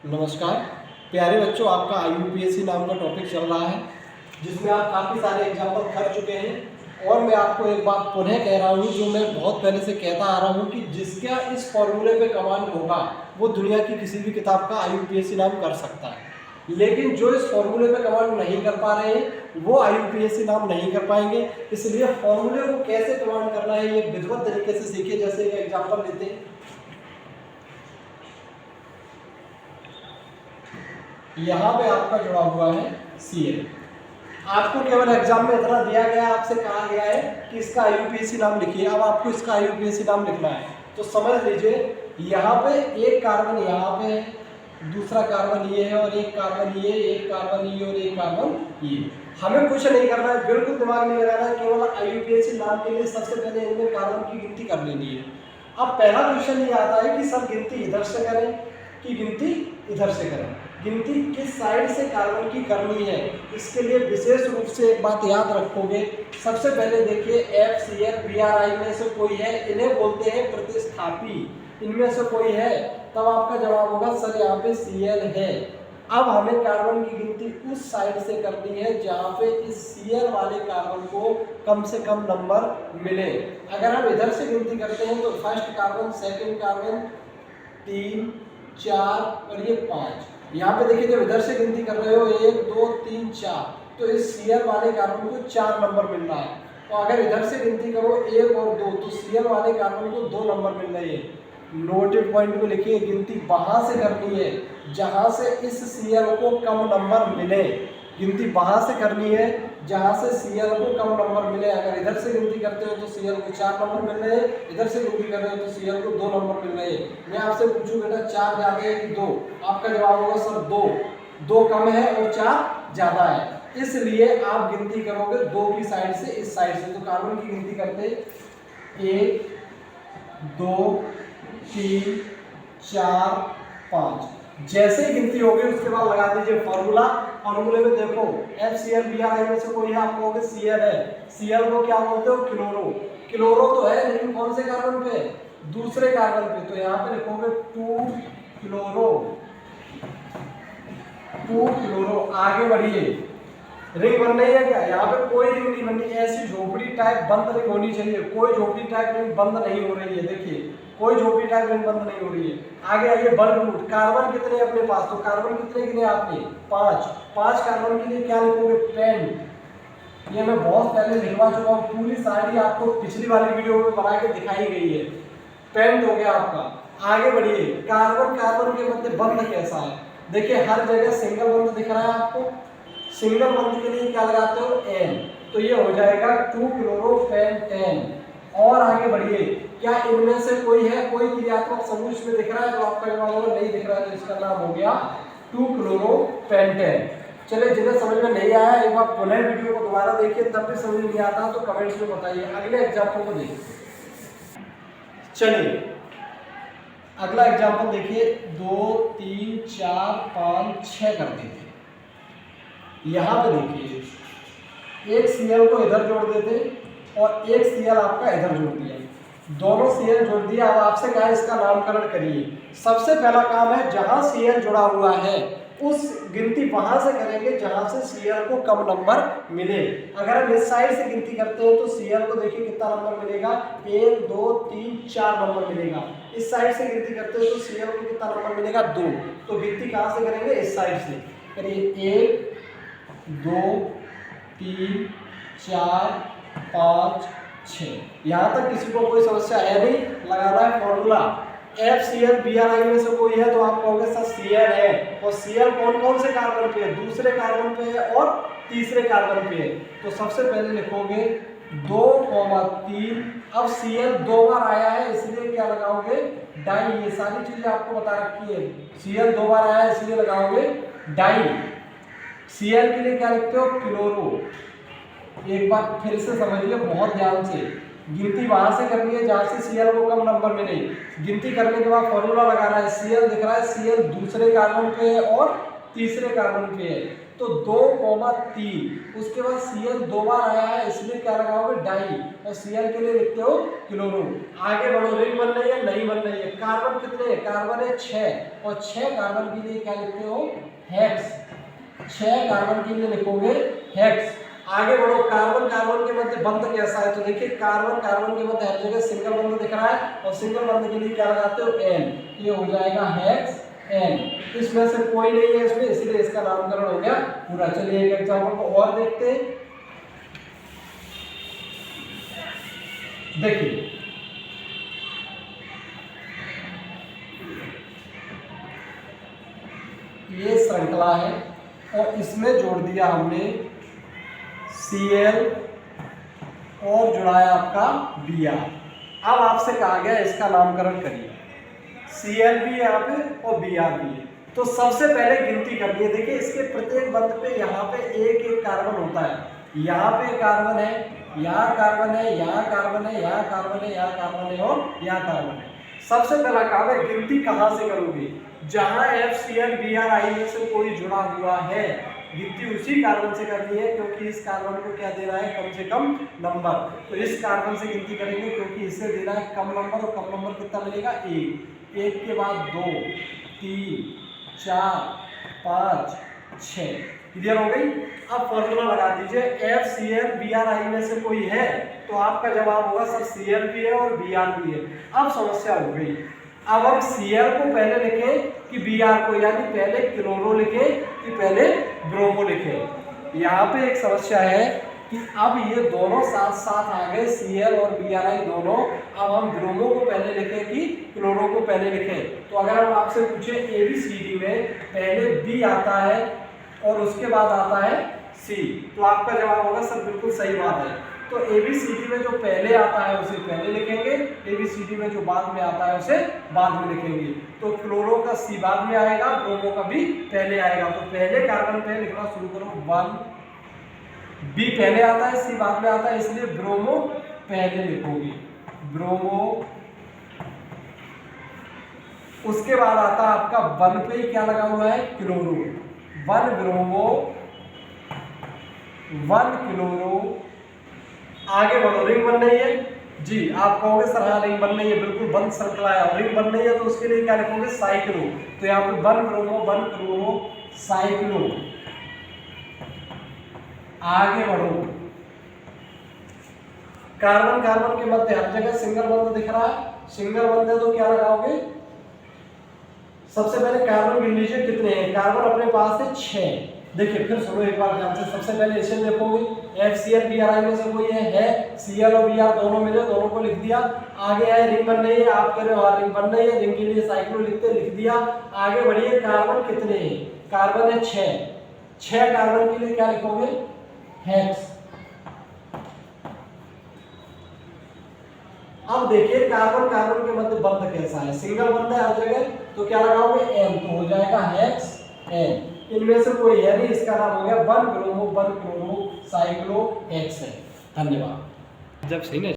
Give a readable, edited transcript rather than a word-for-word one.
नमस्कार प्यारे बच्चों, आपका IUPAC नाम का टॉपिक चल रहा है जिसमें आप काफ़ी सारे एग्जाम्पल कर चुके हैं। और मैं आपको एक बात पुनः कह रहा हूँ जो मैं बहुत पहले से कहता आ रहा हूँ कि जिसका इस फॉर्मूले पे कमांड होगा वो दुनिया की किसी भी किताब का IUPAC नाम कर सकता है। लेकिन जो इस फॉर्मूले पे कमांड नहीं कर पा रहे हैं वो IUPAC नाम नहीं कर पाएंगे। इसलिए फॉर्मूले को कैसे कमांड करना है ये विधिवत तरीके से सीखिए। जैसे एक एग्जाम्पल लेते हैं, यहाँ पे आपका जुड़ा हुआ है CL। आपको केवल एग्जाम में इतना दिया गया, आपसे कहा गया है कि इसका IUPAC नाम लिखिए। अब आपको इसका IUPAC नाम लिखना है तो समझ लीजिए, यहाँ पे एक कार्बन यहाँ पे है, दूसरा कार्बन ये है और एक कार्बन ये, एक कार्बन ये और एक कार्बन ये। हमें कुछ नहीं करना है, बिल्कुल दिमाग नहीं लगाना है, केवल IUPAC नाम के लिए सबसे पहले इनमें कार्बन की गिनती कर लेनी है। अब पहला क्वेश्चन ये आता है कि सर गिनती इधर से करें कि गिनती इधर से करें, गिनती किस साइड से कार्बन की करनी है। इसके लिए विशेष रूप से एक बात याद रखोगे। सबसे पहले देखिए FCl BRI में से कोई है, इन्हें बोलते हैं प्रतिस्थापी। इनमें से कोई है, तब आपका जवाब होगा सर यहाँ पे Cl है। अब हमें कार्बन की गिनती उस साइड से करनी है जहाँ पे इस Cl वाले कार्बन को कम से कम नंबर मिले। अगर हम इधर से गिनती करते हैं तो फर्स्ट कार्बन, सेकेंड कार्बन, 3, 4 और ये 5। यहाँ पे देखिए जब इधर से गिनती कर रहे हो 1, 2, 3, 4, तो इस Cl वाले कार्बन को 4 नंबर मिल रहा है। तो अगर इधर से गिनती करो 1 और 2 तो Cl वाले कार्बन को 2 नंबर मिल रहे हैं। नोटेड पॉइंट में लिखिए, गिनती वहां से करनी है जहां से इस Cl को कम नंबर मिले। गिनती वहां से करनी है जहां से Cl को कम नंबर मिले। अगर इधर से गिनती करते हो तो Cl को 4 नंबर मिल रहे हैं, इधर से गिनती कर रहे हो तो Cl को 2 नंबर मिल रहे हैं। मैं आपसे पूछूं बेटा 4 ज्यादा है कि 2, आपका जवाब होगा सर 2। 2 कम है और 4 ज्यादा है, इसलिए आप गिनती करोगे 2 की साइड से, इस साइड से। तो कार्बन की गिनती करते 1, 2, 3, 4, 5। जैसे ही गिनती होगी उसके बाद लगा दीजिए फॉर्मूला। फॉर्मूले में देखो FCl BRI में से कोई है, आप कहोगे Cl है। Cl को क्या बोलते हो? क्लोरो। क्लोरो तो है लेकिन कौन से कार्बन पे? दूसरे कार्बन पे। तो यहाँ पे लिखोगे 2 क्लोरो। 2 क्लोरो। आगे बढ़िए, रिंग बन रही है क्या? यहाँ पे कोई रिंग नहीं बननी, ऐसी झोपड़ी टाइप बंद रिंग होनी चाहिए। कोई झोपड़ी टाइप रिंग बंद नहीं हो रही है, देखिए कोई झोपड़ी टाइप रिंग बंद नहीं हो रही है। आगे आइए, बल्ब रूट। कार्बन कितने अपने पास? तो कार्बन कितने के लिए आपने? 5। 5 कार्बन के लिए क्या लिखोगे? पेंट। ये मैं बहुत पहले लिखवा चुका हूँ, पूरी सारी आपको पिछली वाली वीडियो में बना के दिखाई गई है। पेंट हो गया आपका। आगे बढ़िए, कार्बन कार्बन के मध्य बंध कैसा है? देखिए हर जगह सिंगल बंध दिख रहा है आपको। सिंगल बंध के लिए क्या लगाते हो? N। तो ये हो जाएगा 2 क्लोरोपेंटेन। और आगे बढ़िए, क्या इनमें से कोई है, कोई क्रियात्मक समूह इसमें दिख रहा है? तो आपका जवाब होगा नहीं दिख रहा है, तो इसका नाम हो गया 2 क्लोरोपेंटेन। चलिए, जिन्हें समझ में नहीं आया एक बार पुनः वीडियो को दोबारा देखिए, तब भी समझ नहीं आता तो कमेंट्स में बताइए। अगले एग्जाम्पल को देखिए। चलिए अगला एग्जाम्पल देखिए, 2, 3, 4, 5, 6 कर देते। यहाँ पे देखिए एक Cl को इधर जोड़ देते और एक Cl आपका इधर जोड़ दिया, दोनों Cl जोड़ दिया। अब आपसे कहा इसका नामकरण करिए। सबसे पहला काम है जहां Cl जुड़ा हुआ है उस गिनती वहां से करेंगे जहां से Cl को कम नंबर मिले। अगर हम इस साइड से गिनती करते हैं तो Cl को देखिए कितना नंबर मिलेगा? 1, 2, 3, 4 नंबर मिलेगा। इस साइड से गिनती करते हैं तो Cl को कितना नंबर मिलेगा? 2। तो गिनती कहां से करेंगे? इस साइड से करिए। 1, 2, 3, 4, 5, 6। यहाँ तक किसी को कोई समस्या है नहीं? लगाना है फॉर्मूला। FCl BRI में से कोई है तो आप कहोगे सर Cl है। और Cl कौन कौन से कार्बन पे है? दूसरे कार्बन पे है और तीसरे कार्बन पे है। तो सबसे पहले लिखोगे 2, 3। अब Cl 2 बार आया है इसलिए क्या लगाओगे? डाई। ये सारी चीजें आपको बता रखी है। Cl 2 बार आया है इसलिए लगाओगे डाई। Cl के लिए क्या लिखते हो? क्लोरो। एक बार फिर से समझिए बहुत ध्यान से, गिनती वहां से करनी है जहां से Cl को कम नंबर मिले। गिनती करने के बाद फॉर्मूला लगाना है। Cl दिख रहा है, Cl दूसरे कार्बन पे है और तीसरे कार्बन पे है। तो 2,3, उसके बाद Cl 2 बार आया है इसलिए क्या लगाओगे डाई, और Cl के लिए लिखते हो क्लोरो। आगे बढ़ो, रिंग बन रही है नहीं बन रही है। कार्बन कितने हैं, कार्बन है 6, और 6 कार्बन के लिए क्या लिखते हो, हेक्स। 6 कार्बन के लिए लिखोगे हेक्स। आगे बढ़ो, कार्बन कार्बन के मध्य बंध कैसा है, तो देखिए कार्बन कार्बन के मध्य हर जगह सिंगल बंध दिख रहा है, और सिंगल बंध के लिए क्या लगाते हो, एन, ये हो जाएगा हेक्स एन। इसमें से कोई नहीं है इसमें, इसलिए इसका नामकरण हो गया पूरा। चलिए एक एग्जांपल को और देखते हैं। देखिए ये श्रृंखला है और इसमें जोड़ दिया हमने Cl और जुड़ाया आपका Br। अब आपसे कहा गया इसका नामकरण करिए। Cl भी यहाँ पे और Br भी है, तो सबसे पहले गिनती करनी है। देखिए इसके प्रत्येक बंध पे यहाँ पे एक एक कार्बन होता है। यहाँ पे कार्बन है, यहाँ कार्बन है, यहाँ कार्बन है, यहाँ कार्बन है, यहाँ कार्बन है और यहाँ कार्बन है। सबसे पहला काम है गिनती कहाँ से करोगे, जहाँ FCl BrI में से कोई जुड़ा हुआ है, गिनती उसी कार्बन से करनी है, क्योंकि इस कार्बन को क्या देना है, कम से कम नंबर। तो इस कार्बन से गिनती करेंगे क्योंकि इससे देना है कम नंबर, और कम नंबर कितना मिलेगा, 1। 1 के बाद 2, 3, 4, 5, 6। क्लियर हो गई। अब फॉर्मूला लगा दीजिए, FCl BrI में से कोई है, तो आपका जवाब होगा सर Cl भी है और Br भी है। अब समस्या हो गई, अब हम Cl को पहले लिखें कि Br को, यानी पहले क्लोरो लिखें कि पहले ब्रोमो लिखें। यहाँ पे एक समस्या है कि अब ये दोनों साथ साथ आ गए, Cl और BrI दोनों। अब हम ब्रोमो को पहले लिखें कि क्लोरो को पहले लिखें। तो अगर हम आपसे पूछे ABCD में पहले B आता है और उसके बाद आता है C, तो आपका जवाब होगा सर बिल्कुल सही बात है। तो ABCD में जो पहले आता है उसे पहले लिखेंगे, ABCD में जो बाद में आता है उसे बाद में लिखेंगे। तो क्लोरो का C बाद में आएगा, ब्रोमो का B पहले आएगा। तो पहले कार्बन पे लिखना शुरू करो, 1। B पहले आता है, C बाद में आता है, इसलिए ब्रोमो पहले लिखोगे, ब्रोमो। उसके बाद आता है आपका 1 पे क्या लगा हुआ है, क्लोरो, 1 ब्रोमो 1 क्लोरो। आगे बढ़ो, रिंग बन रही है जी, आप कहोगे सर हाँ रिंग बन रही है, बिल्कुल बंद सर्कल है, और रिंग बन रही है तो उसके लिए क्या लिखोगे, साइक्लो। तो यहाँ पे 1 ब्रोमो 1 क्लोरो साइक्लो। आगे बढ़ो, कार्बन कार्बन के मध्य हर जगह सिंगल बंध दिख रहा है, सिंगल बंध है तो क्या लगाओगे, सबसे पहले कार्बन गिन लीजिए कितने हैं। कार्बन अपने पास है 6। देखिए फिर सुनो एक बार ध्यान से, सबसे पहले इसे देखोगे, FCl BrI में से कोई है, Cl और Br दोनों मिले, दोनों को लिख दिया। आगे है रिंग बन रही है, आप कह रहे हो हाँ रिंग बन रही है, रिंग के लिए साइक्लो लिखते, लिख दिया। आगे बढ़िए, कार्बन कितने हैं, कार्बन है 6। 6 कार्बन के लिए क्या लिखोगे, हेक्स। अब देखिए कार्बन कार्बन के मध्य बंध कैसा है, सिंगल बंध है हर जगह, तो क्या लगाओगे, N, तो हो जाएगा हेक्स N। इनमें से कोई है नहीं, इसका नाम हो गया 1 ब्रोमो 1 क्लोरो साइक्लो हेक्स है। धन्यवाद। जब सही नहीं